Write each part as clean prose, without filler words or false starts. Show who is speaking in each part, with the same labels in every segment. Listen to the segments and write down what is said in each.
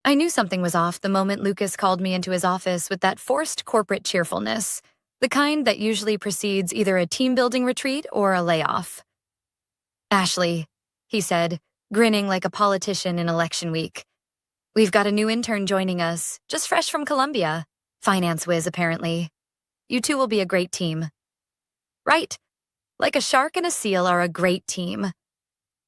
Speaker 1: I knew something was off the moment Lucas called me into his office with that forced corporate cheerfulness, the kind that usually precedes either a team-building retreat or a layoff. "Ashley," he said, grinning like a politician in election week. "We've got a new intern joining us, just fresh from Columbia. Finance whiz, apparently. You two will be a great team." Right. Like a shark and a seal are a great team.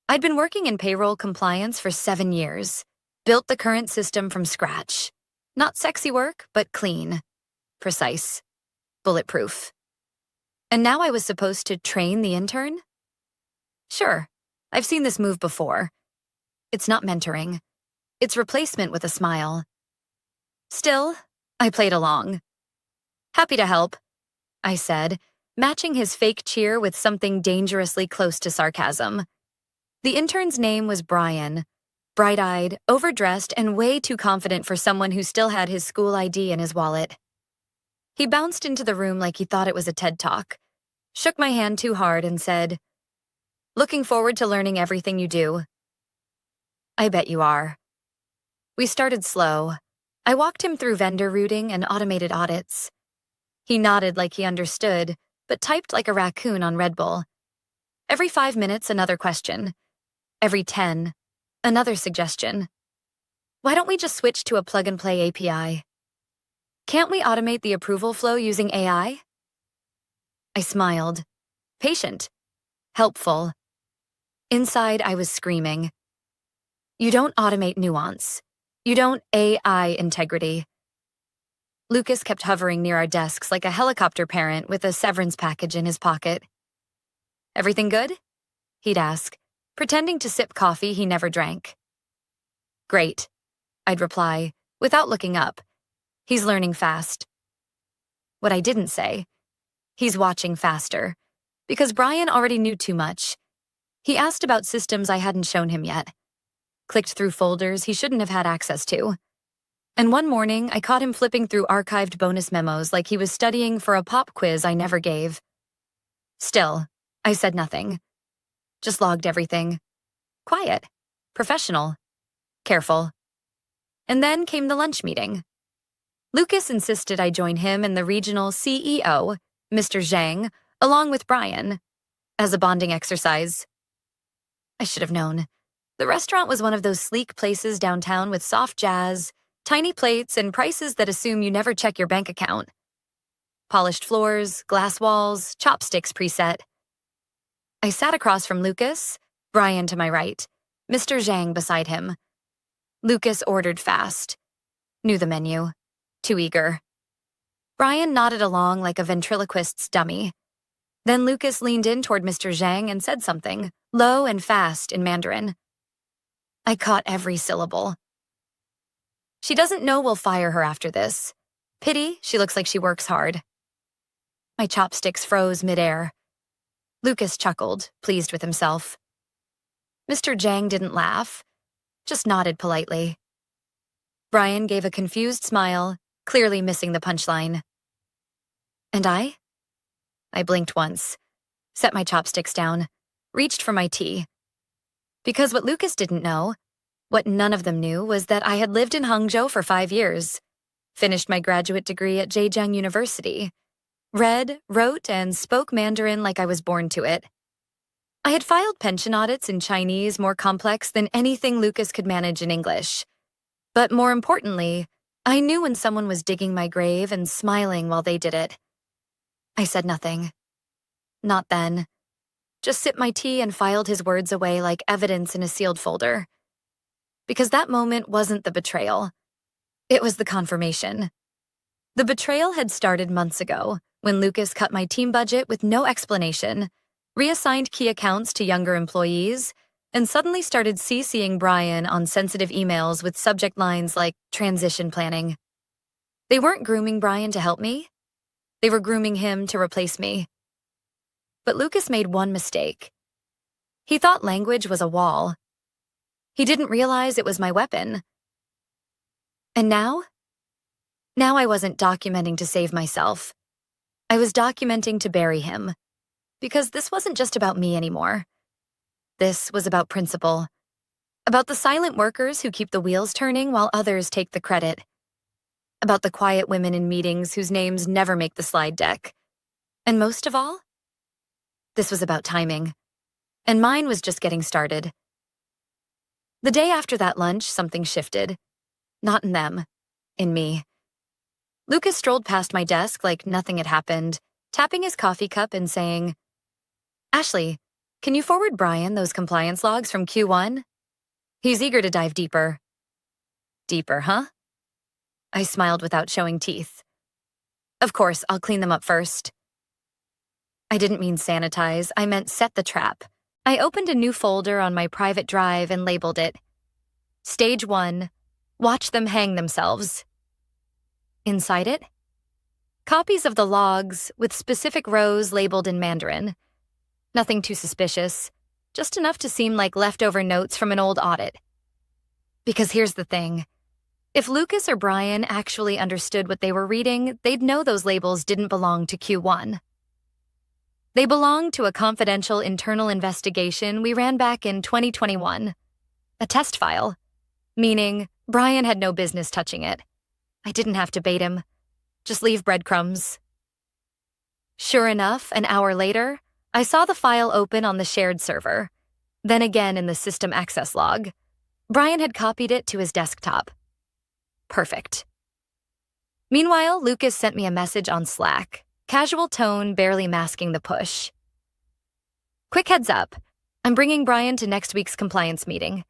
Speaker 1: I'd been working in payroll compliance for 7 years. Built the current system from scratch. Not sexy work, but clean. Precise. Bulletproof. And now I was supposed to train the intern? Sure, I've seen this move before. It's not mentoring. It's replacement with a smile. Still, I played along. "Happy to help," I said, matching his fake cheer with something dangerously close to sarcasm. The intern's name was Brian. Bright-eyed, overdressed, and way too confident for someone who still had his school ID in his wallet. He bounced into the room like he thought it was a TED Talk, shook my hand too hard, and said, "Looking forward to learning everything you do." "I bet you are." We started slow. I walked him through vendor routing and automated audits. He nodded like he understood, but typed like a raccoon on Red Bull. Every 5 minutes, another question. Every 10, another suggestion. "Why don't we just switch to a plug-and-play API? Can't we automate the approval flow using AI?" I smiled. Patient. Helpful. Inside, I was screaming. You don't automate nuance. You don't AI integrity. Lucas kept hovering near our desks like a helicopter parent with a severance package in his pocket. "Everything good?" he'd ask, pretending to sip coffee he never drank. "Great," I'd reply, without looking up. He's learning fast. What I didn't say, he's watching faster, because Brian already knew too much. He asked about systems I hadn't shown him yet. Clicked through folders he shouldn't have had access to. And one morning, I caught him flipping through archived bonus memos like he was studying for a pop quiz I never gave. Still, I said nothing. Just logged everything. Quiet. Professional. Careful. And then came the lunch meeting. Lucas insisted I join him and the regional CEO, Mr. Zhang, along with Brian, as a bonding exercise. I should have known. The restaurant was one of those sleek places downtown with soft jazz, tiny plates, and prices that assume you never check your bank account. Polished floors, glass walls, chopsticks preset. I sat across from Lucas, Brian to my right, Mr. Zhang beside him. Lucas ordered fast. Knew the menu. Too eager. Brian nodded along like a ventriloquist's dummy. Then Lucas leaned in toward Mr. Zhang and said something, low and fast in Mandarin. I caught every syllable. "She doesn't know we'll fire her after this. Pity, she looks like she works hard." My chopsticks froze midair. Lucas chuckled, pleased with himself. Mr. Zhang didn't laugh, just nodded politely. Brian gave a confused smile, clearly missing the punchline. And I? I blinked once, set my chopsticks down, reached for my tea. Because what Lucas didn't know, what none of them knew, was that I had lived in Hangzhou for 5 years, finished my graduate degree at Zhejiang University, read, wrote, and spoke Mandarin like I was born to it. I had filed pension audits in Chinese more complex than anything Lucas could manage in English. But more importantly, I knew when someone was digging my grave and smiling while they did it. I said nothing. Not then. Just sipped my tea and filed his words away like evidence in a sealed folder. Because that moment wasn't the betrayal. It was the confirmation. The betrayal had started months ago, when Lucas cut my team budget with no explanation, reassigned key accounts to younger employees, and suddenly started CCing Brian on sensitive emails with subject lines like transition planning. They weren't grooming Brian to help me. They were grooming him to replace me. But Lucas made one mistake. He thought language was a wall. He didn't realize it was my weapon. And now? Now I wasn't documenting to save myself. I was documenting to bury him. Because this wasn't just about me anymore. This was about principle. About the silent workers who keep the wheels turning while others take the credit. About the quiet women in meetings whose names never make the slide deck. And most of all, this was about timing. And mine was just getting started. The day after that lunch, something shifted. Not in them, in me. Lucas strolled past my desk like nothing had happened, tapping his coffee cup and saying, "Ashley, can you forward Brian those compliance logs from Q1? He's eager to dive deeper." Deeper, huh? I smiled without showing teeth. Of course, I'll clean them up first. I didn't mean sanitize, I meant set the trap. I opened a new folder on my private drive and labeled it, Stage 1, Watch Them Hang Themselves. Inside it, copies of the logs with specific rows labeled in Mandarin. Nothing too suspicious, just enough to seem like leftover notes from an old audit. Because here's the thing. If Lucas or Brian actually understood what they were reading, they'd know those labels didn't belong to Q1. They belonged to a confidential internal investigation we ran back in 2021. A test file, meaning Brian had no business touching it. I didn't have to bait him, just leave breadcrumbs. Sure enough, an hour later, I saw the file open on the shared server, then again in the system access log. Brian had copied it to his desktop. Perfect. Meanwhile, Lucas sent me a message on Slack, casual tone barely masking the push. Quick heads up, I'm bringing Brian to next week's compliance meeting.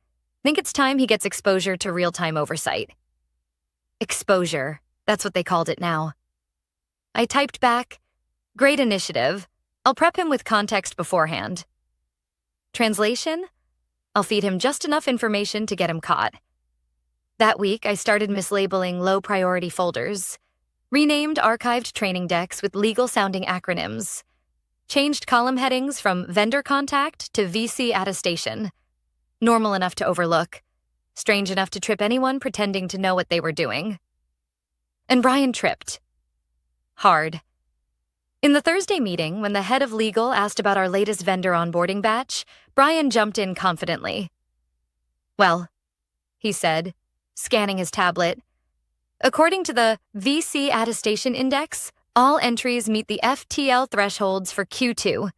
Speaker 1: Think it's time he gets exposure to real-time oversight. Exposure, that's what they called it now. I typed back, great initiative. I'll prep him with context beforehand. Translation? I'll feed him just enough information to get him caught. That week, I started mislabeling low-priority folders, renamed archived training decks with legal-sounding acronyms, changed column headings from vendor contact to VC attestation, normal enough to overlook, strange enough to trip anyone pretending to know what they were doing. And Brian tripped. Hard. In the Thursday meeting, when the head of legal asked about our latest vendor onboarding batch, Brian jumped in confidently. "Well," he said, scanning his tablet, "according to the VC attestation index, all entries meet the FTL thresholds for Q2.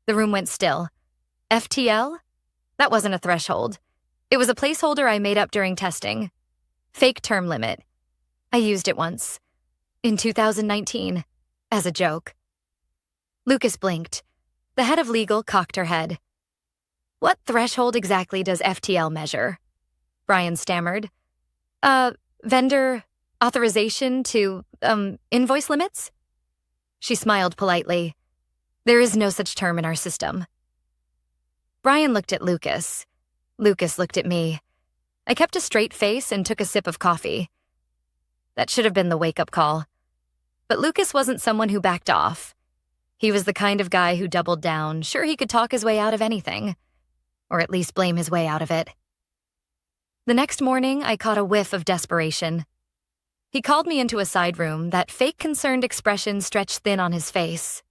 Speaker 1: The room went still. FTL? That wasn't a threshold. It was a placeholder I made up during testing. Fake term limit. I used it once. In 2019. As a joke. Lucas blinked. The head of legal cocked her head. "What threshold exactly does FTL measure?" Brian stammered. Vendor authorization to, invoice limits?" She smiled politely. "There is no such term in our system." Brian looked at Lucas. Lucas looked at me. I kept a straight face and took a sip of coffee. That should have been the wake-up call. But Lucas wasn't someone who backed off. He was the kind of guy who doubled down, sure he could talk his way out of anything. Or at least blame his way out of it. The next morning, I caught a whiff of desperation. He called me into a side room, that fake concerned expression stretched thin on his face.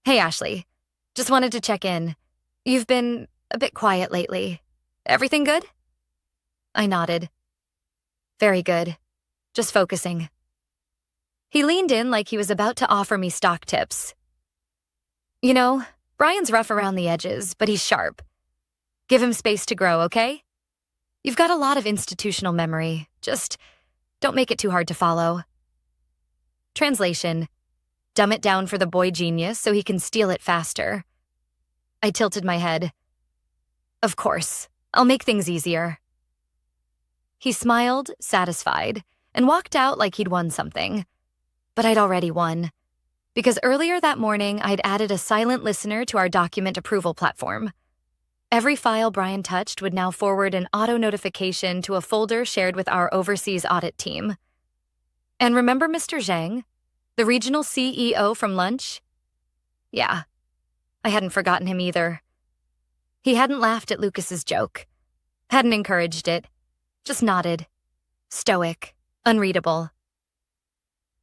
Speaker 1: "Hey, Ashley. Just wanted to check in. You've been a bit quiet lately. Everything good?" I nodded. "Very good. Just focusing." He leaned in like he was about to offer me stock tips. "You know, Brian's rough around the edges, but he's sharp. Give him space to grow, okay? You've got a lot of institutional memory. Just don't make it too hard to follow." Translation: dumb it down for the boy genius so he can steal it faster. I tilted my head. "Of course, I'll make things easier." He smiled, satisfied, and walked out like he'd won something. But I'd already won. Because earlier that morning, I'd added a silent listener to our document approval platform. Every file Brian touched would now forward an auto-notification to a folder shared with our overseas audit team. And remember Mr. Zhang, the regional CEO from lunch? Yeah, I hadn't forgotten him either. He hadn't laughed at Lucas's joke, hadn't encouraged it, just nodded. Stoic, unreadable.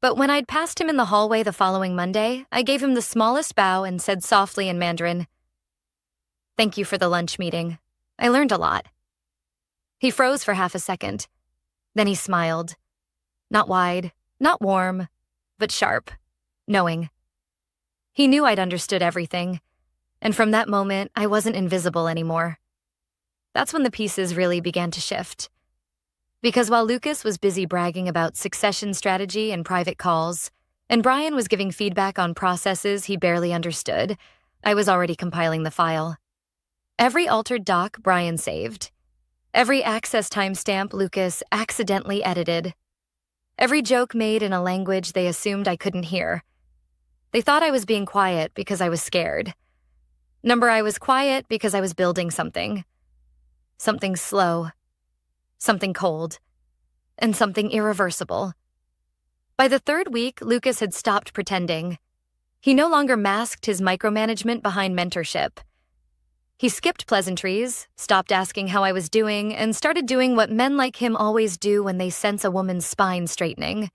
Speaker 1: But when I'd passed him in the hallway the following Monday, I gave him the smallest bow and said softly in Mandarin, "Thank you for the lunch meeting. I learned a lot." He froze for half a second. Then he smiled. Not wide, not warm, but sharp, knowing. He knew I'd understood everything, and from that moment, I wasn't invisible anymore. That's when the pieces really began to shift. Because while Lucas was busy bragging about succession strategy and private calls, and Brian was giving feedback on processes he barely understood, I was already compiling the file. Every altered doc Brian saved. Every access timestamp Lucas accidentally edited. Every joke made in a language they assumed I couldn't hear. They thought I was being quiet because I was scared. I was quiet because I was building something. Something slow. Something cold. And something irreversible. By the third week, Lucas had stopped pretending. He no longer masked his micromanagement behind mentorship. He skipped pleasantries, stopped asking how I was doing, and started doing what men like him always do when they sense a woman's spine straightening.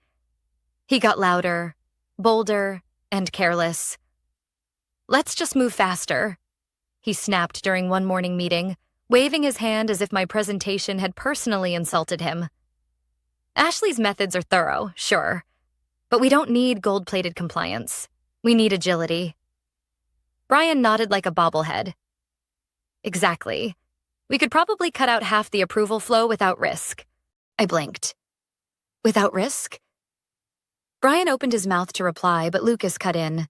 Speaker 1: He got louder, bolder, and careless. "Let's just move faster," he snapped during one morning meeting, waving his hand as if my presentation had personally insulted him. Ashley's methods are thorough, sure, but we don't need gold-plated compliance. We need agility. Brian nodded like a bobblehead. Exactly. We could probably cut out half the approval flow without risk. I blinked. Without risk? Brian opened his mouth to reply, but Lucas cut in.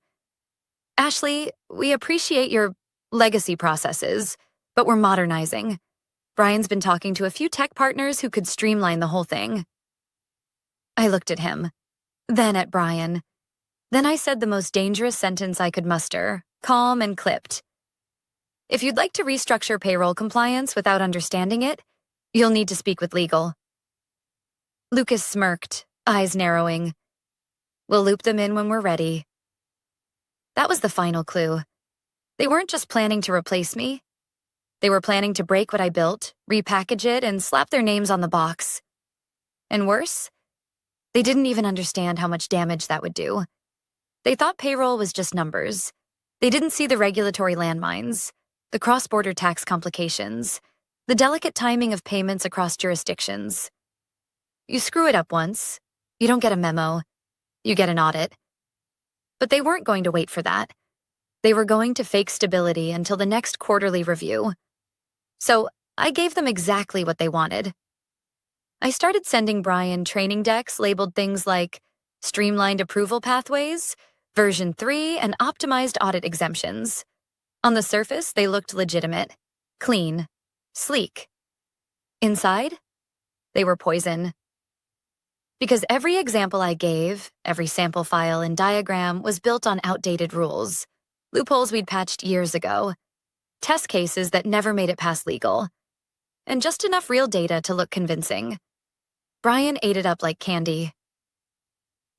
Speaker 1: Ashley, we appreciate your legacy processes, but we're modernizing. Brian's been talking to a few tech partners who could streamline the whole thing. I looked at him, then at Brian. Then I said the most dangerous sentence I could muster, calm and clipped. If you'd like to restructure payroll compliance without understanding it, you'll need to speak with legal. Lucas smirked, eyes narrowing. We'll loop them in when we're ready. That was the final clue. They weren't just planning to replace me. They were planning to break what I built, repackage it, and slap their names on the box. And worse, they didn't even understand how much damage that would do. They thought payroll was just numbers. They didn't see the regulatory landmines, the cross-border tax complications, the delicate timing of payments across jurisdictions. You screw it up once, you don't get a memo, you get an audit. But they weren't going to wait for that. They were going to fake stability until the next quarterly review. So I gave them exactly what they wanted. I started sending Brian training decks labeled things like streamlined approval pathways, version 3, and optimized audit exemptions. On the surface, they looked legitimate, clean, sleek. Inside, they were poison. Because every example I gave, every sample file and diagram was built on outdated rules, loopholes we'd patched years ago, test cases that never made it past legal, and just enough real data to look convincing. Brian ate it up like candy.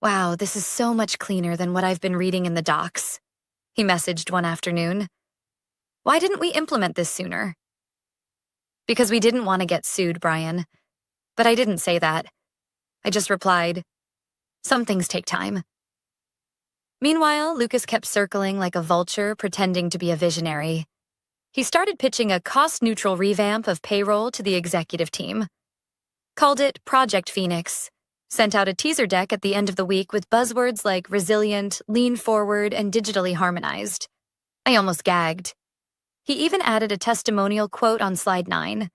Speaker 1: Wow, this is so much cleaner than what I've been reading in the docs, he messaged one afternoon. Why didn't we implement this sooner? Because we didn't want to get sued, Brian. But I didn't say that. I just replied, some things take time. Meanwhile, Lucas kept circling like a vulture, pretending to be a visionary. He started pitching a cost-neutral revamp of payroll to the executive team. Called it Project Phoenix. Sent out a teaser deck at the end of the week with buzzwords like resilient, lean forward, and digitally harmonized. I almost gagged. He even added a testimonial quote on slide 9.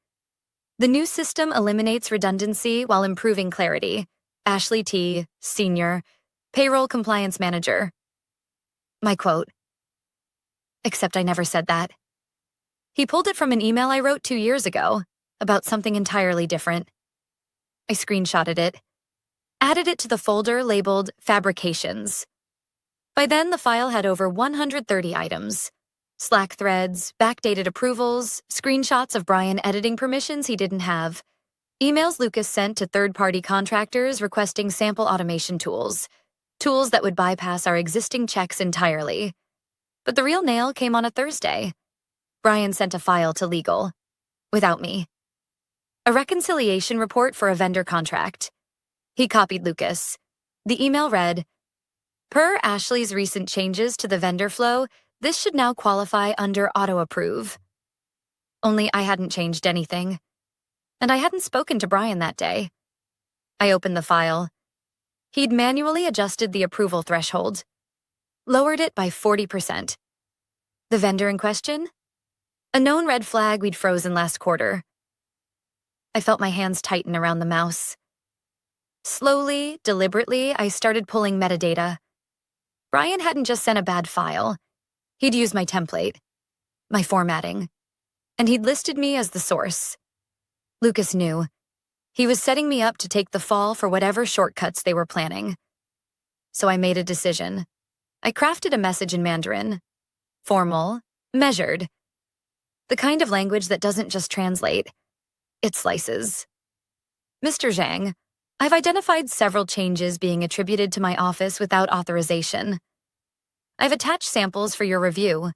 Speaker 1: The new system eliminates redundancy while improving clarity. Ashley T., Senior, Payroll Compliance Manager. My quote. Except I never said that. He pulled it from an email I wrote 2 years ago about something entirely different. I screenshotted it, added it to the folder labeled Fabrications. By then, the file had over 130 items. Slack threads, backdated approvals, screenshots of Brian editing permissions he didn't have, emails Lucas sent to third-party contractors requesting sample automation tools that would bypass our existing checks entirely. But the real nail came on a Thursday. Brian sent a file to legal, without me. A reconciliation report for a vendor contract. He copied Lucas. The email read, per Ashley's recent changes to the vendor flow, this should now qualify under auto-approve. Only I hadn't changed anything. and I hadn't spoken to Brian that day. I opened the file. He'd manually adjusted the approval threshold, lowered it by 40%. The vendor in question? A known red flag we'd frozen last quarter. I felt my hands tighten around the mouse. Slowly, deliberately, I started pulling metadata. Brian hadn't just sent a bad file. He'd used my template, my formatting, and he'd listed me as the source. Lucas knew. He was setting me up to take the fall for whatever shortcuts they were planning. So I made a decision. I crafted a message in Mandarin. Formal, measured. The kind of language that doesn't just translate, it slices. Mr. Zhang, I've identified several changes being attributed to my office without authorization. I've attached samples for your review.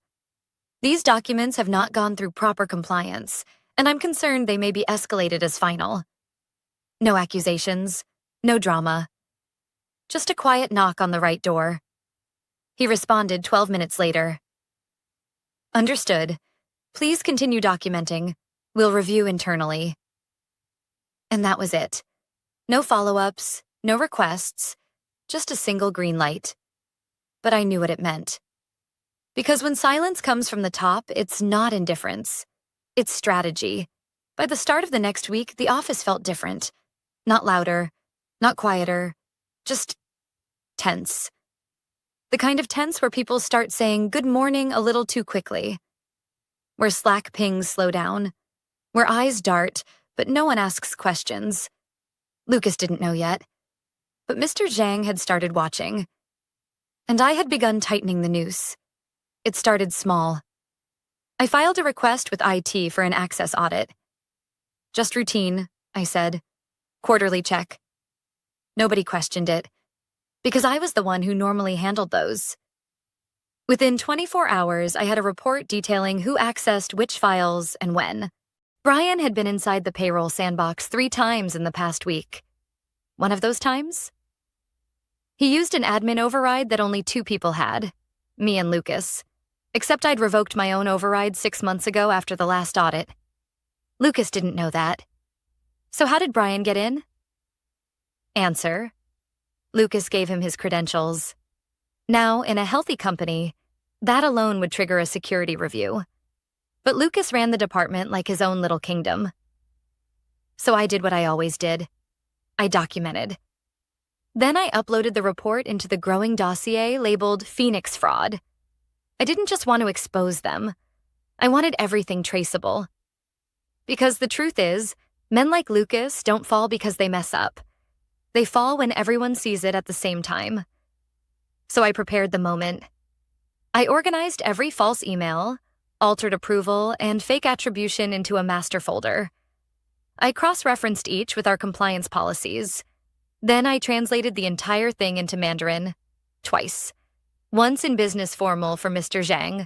Speaker 1: These documents have not gone through proper compliance, and I'm concerned they may be escalated as final. No accusations, no drama. Just a quiet knock on the right door. He responded 12 minutes later. Understood. Please continue documenting. We'll review internally. And that was it. No follow-ups, no requests, just a single green light. But I knew what it meant. Because when silence comes from the top, it's not indifference. It's strategy. By the start of the next week, the office felt different. Not louder, not quieter, just tense. The kind of tense where people start saying good morning a little too quickly. Where Slack pings slow down. Where eyes dart, but no one asks questions. Lucas didn't know yet. But Mr. Zhang had started watching. And I had begun tightening the noose. It started small. I filed a request with IT for an access audit. Just routine, I said. Quarterly check. Nobody questioned it, because I was the one who normally handled those. Within 24 hours, I had a report detailing who accessed which files and when. Brian had been inside the payroll sandbox 3 times in the past week. One of those times? He used an admin override that only 2 people had, me and Lucas, except I'd revoked my own override 6 months ago after the last audit. Lucas didn't know that. So how did Brian get in? Answer. Lucas gave him his credentials. Now, in a healthy company, that alone would trigger a security review. But Lucas ran the department like his own little kingdom. So I did what I always did. I documented. Then I uploaded the report into the growing dossier labeled Phoenix Fraud. I didn't just want to expose them. I wanted everything traceable. Because the truth is, men like Lucas don't fall because they mess up. They fall when everyone sees it at the same time. So I prepared the moment. I organized every false email, altered approval, and fake attribution into a master folder. I cross-referenced each with our compliance policies. Then I translated the entire thing into Mandarin, twice. Once in business formal for Mr. Zhang,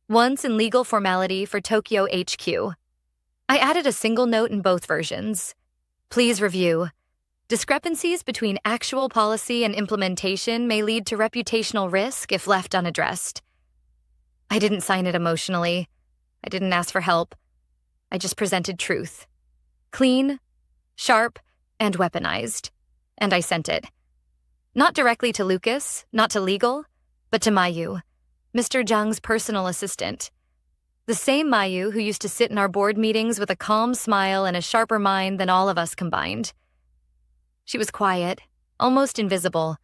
Speaker 1: once in legal formality for Tokyo HQ. I added a single note in both versions. Please review. Discrepancies between actual policy and implementation may lead to reputational risk if left unaddressed. I didn't sign it emotionally. I didn't ask for help. I just presented truth. Clean, sharp, and weaponized. And I sent it. Not directly to Lucas, not to legal, but to Mayu, Mr. Zhang's personal assistant. The same Mayu who used to sit in our board meetings with a calm smile and a sharper mind than all of us combined. She was quiet, almost invisible,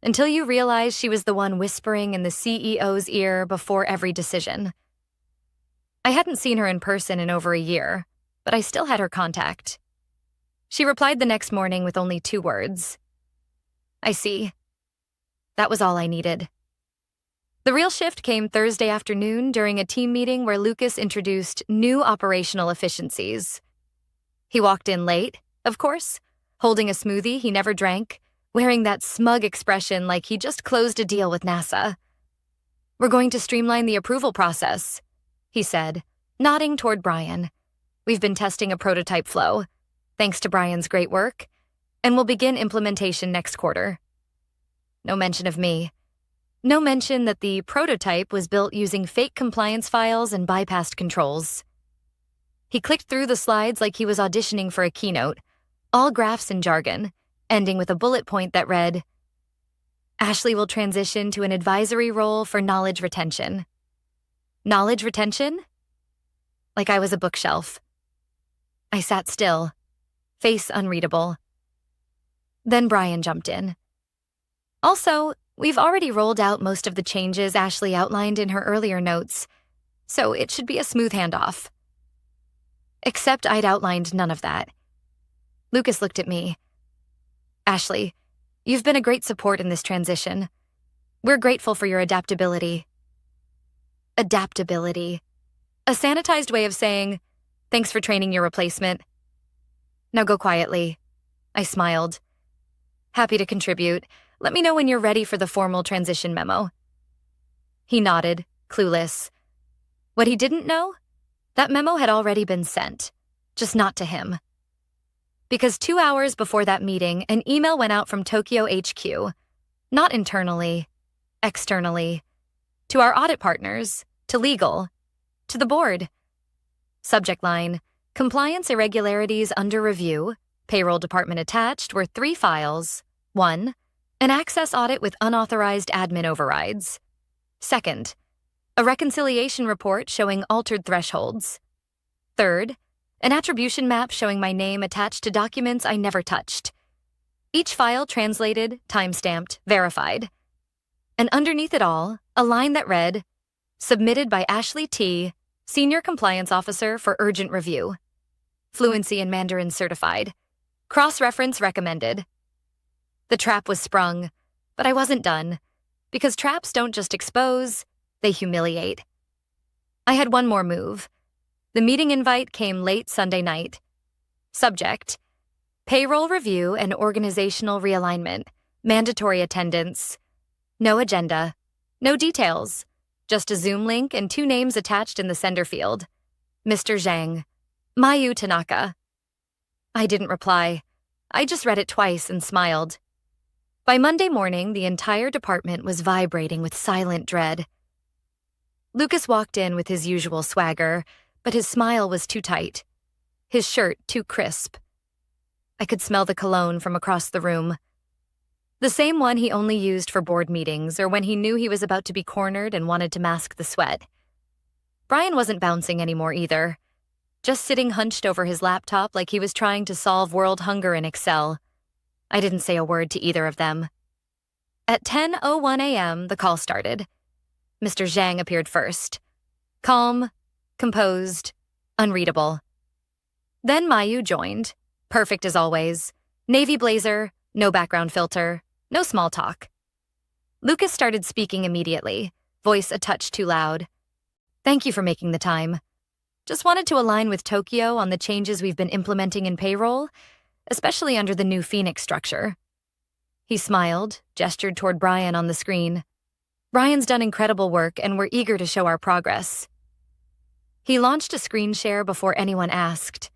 Speaker 1: until you realized she was the one whispering in the CEO's ear before every decision. I hadn't seen her in person in over a year, but I still had her contact. She replied the next morning with only 2 words. I see. That was all I needed. The real shift came Thursday afternoon during a team meeting where Lucas introduced new operational efficiencies. He walked in late, of course, holding a smoothie he never drank, wearing that smug expression like he just closed a deal with NASA. We're going to streamline the approval process, he said, nodding toward Brian. We've been testing a prototype flow, thanks to Brian's great work, and we'll begin implementation next quarter. No mention of me. No mention that the prototype was built using fake compliance files and bypassed controls. He clicked through the slides like he was auditioning for a keynote, all graphs and jargon, ending with a bullet point that read, Ashley will transition to an advisory role for knowledge retention. Knowledge retention? Like I was a bookshelf. I sat still, face unreadable. Then Brian jumped in. Also, we've already rolled out most of the changes Ashley outlined in her earlier notes, so it should be a smooth handoff. Except I'd outlined none of that. Lucas looked at me. Ashley, you've been a great support in this transition. We're grateful for your adaptability. Adaptability. A sanitized way of saying, thanks for training your replacement. Now go quietly. I smiled. Happy to contribute. Let me know when you're ready for the formal transition memo. He nodded, clueless. What he didn't know? That memo had already been sent, just not to him. Because 2 hours before that meeting, an email went out from Tokyo HQ, not internally, externally, to our audit partners, to legal, to the board. Subject line, compliance irregularities under review, payroll department attached were 3 files. 1, an access audit with unauthorized admin overrides. 2nd, a reconciliation report showing altered thresholds. 3rd, an attribution map showing my name attached to documents I never touched. Each file translated, time-stamped, verified. And underneath it all, a line that read, submitted by Ashley T., Senior Compliance Officer for urgent review. Fluency in Mandarin certified. Cross-reference recommended. The trap was sprung, but I wasn't done, because traps don't just expose, they humiliate. I had one more move. The meeting invite came late Sunday night. Subject, payroll review and organizational realignment, mandatory attendance. No agenda, no details, just a Zoom link and 2 names attached in the sender field. Mr. Zhang, Mayu Tanaka. I didn't reply. I just read it twice and smiled. By Monday morning, the entire department was vibrating with silent dread. Lucas walked in with his usual swagger, but his smile was too tight, his shirt too crisp. I could smell the cologne from across the room. The same one he only used for board meetings or when he knew he was about to be cornered and wanted to mask the sweat. Brian wasn't bouncing anymore either, just sitting hunched over his laptop like he was trying to solve world hunger in Excel. I didn't say a word to either of them. At 10:01 a.m., the call started. Mr. Zhang appeared first. Calm, composed, unreadable. Then Mayu joined, perfect as always. Navy blazer, no background filter, no small talk. Lucas started speaking immediately, voice a touch too loud. Thank you for making the time. Just wanted to align with Tokyo on the changes we've been implementing in payroll, especially under the new Phoenix structure. He smiled, gestured toward Brian on the screen. Brian's done incredible work and we're eager to show our progress. He launched a screen share before anyone asked.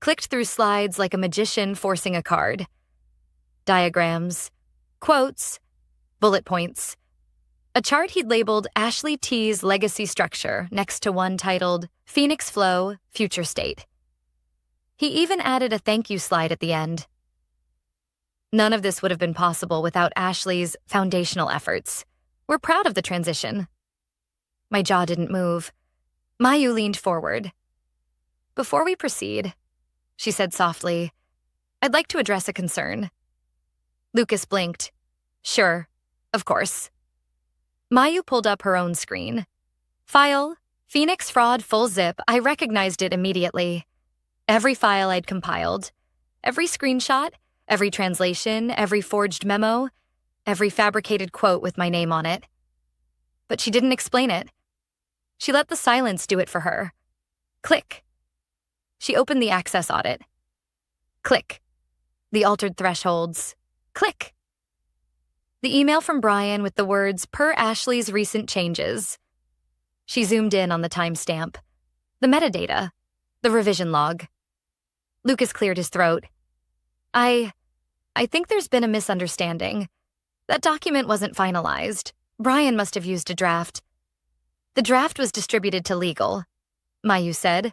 Speaker 1: Clicked through slides like a magician forcing a card. Diagrams, quotes, bullet points. A chart he'd labeled Ashley T's Legacy Structure next to one titled Phoenix Flow, Future State. He even added a thank you slide at the end. None of this would have been possible without Ashley's foundational efforts. We're proud of the transition. My jaw didn't move. Mayu leaned forward. Before we proceed, she said softly, I'd like to address a concern. Lucas blinked. Sure, of course. Mayu pulled up her own screen. File, Phoenix Fraud Full Zip. I recognized it immediately. Every file I'd compiled, every screenshot, every translation, every forged memo, every fabricated quote with my name on it. But she didn't explain it. She let the silence do it for her. Click. She opened the access audit. Click. The altered thresholds. Click. The email from Brian with the words, per Ashley's recent changes. She zoomed in on the timestamp, the metadata, the revision log. Lucas cleared his throat. I think there's been a misunderstanding. That document wasn't finalized. Brian must have used a draft. The draft was distributed to legal, Mayu said.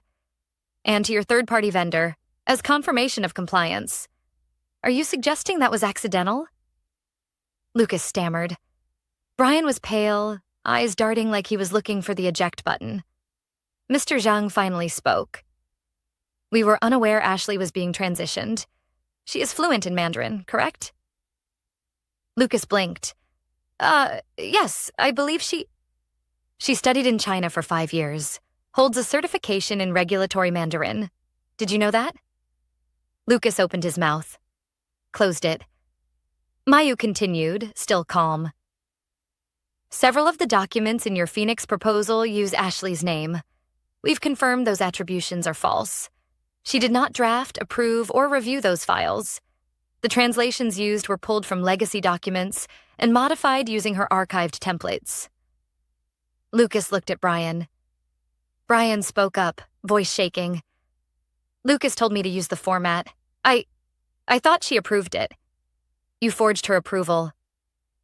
Speaker 1: and to your third-party vendor as confirmation of compliance. Are you suggesting that was accidental? Lucas stammered. Brian was pale, eyes darting like he was looking for the eject button. Mr. Zhang finally spoke. We were unaware Ashley was being transitioned. She is fluent in Mandarin, correct? Lucas blinked. Yes, I believe she studied in China for 5 years, holds a certification in regulatory Mandarin. Did you know that? Lucas opened his mouth, closed it. Mayu continued, still calm. Several of the documents in your Phoenix proposal use Ashley's name. We've confirmed those attributions are false. She did not draft, approve, or review those files. The translations used were pulled from legacy documents and modified using her archived templates. Lucas looked at Brian. Brian spoke up, voice shaking. Lucas told me to use the format. I thought she approved it. You forged her approval,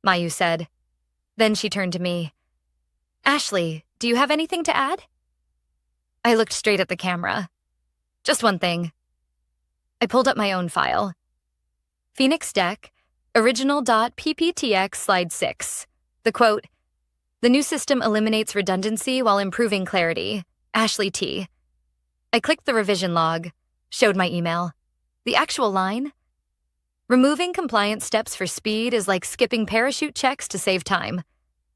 Speaker 1: Mayu said. Then she turned to me. Ashley, do you have anything to add? I looked straight at the camera. Just one thing. I pulled up my own file. Phoenix Deck, original.pptx slide 6. The quote, the new system eliminates redundancy while improving clarity. Ashley T. I clicked the revision log, showed my email. The actual line? Removing compliance steps for speed is like skipping parachute checks to save time.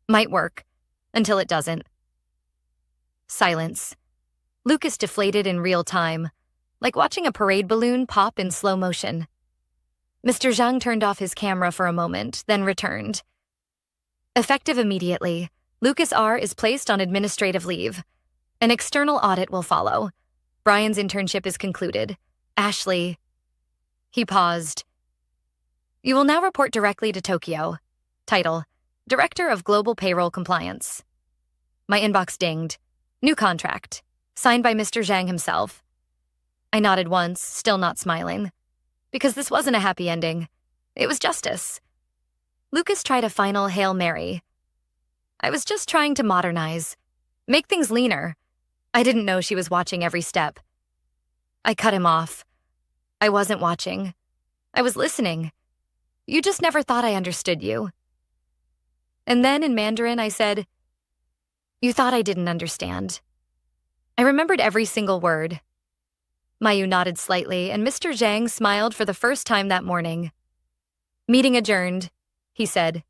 Speaker 1: Might work, until it doesn't. Silence. Lucas deflated in real time, like watching a parade balloon pop in slow motion. Mr. Zhang turned off his camera for a moment, then returned. Effective immediately, Lucas R. is placed on administrative leave. An external audit will follow. Brian's internship is concluded. Ashley. He paused. You will now report directly to Tokyo. Title, Director of Global Payroll Compliance. My inbox dinged. New contract. Signed by Mr. Zhang himself. I nodded once, still not smiling. Because this wasn't a happy ending. It was justice. Lucas tried a final Hail Mary. I was just trying to modernize. Make things leaner. I didn't know she was watching every step. I cut him off. I wasn't watching. I was listening. You just never thought I understood you. And then in Mandarin I said, you thought I didn't understand. I remembered every single word. Mayu nodded slightly, and Mr. Zhang smiled for the first time that morning. Meeting adjourned, he said.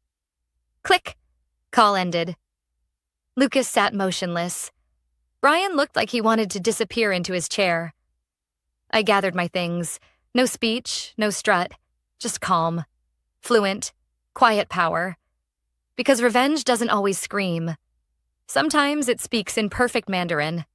Speaker 1: Click. Call ended. Lucas sat motionless. Brian looked like he wanted to disappear into his chair. I gathered my things. No speech, no strut, just calm. Fluent, quiet power. Because revenge doesn't always scream. Sometimes it speaks in perfect Mandarin.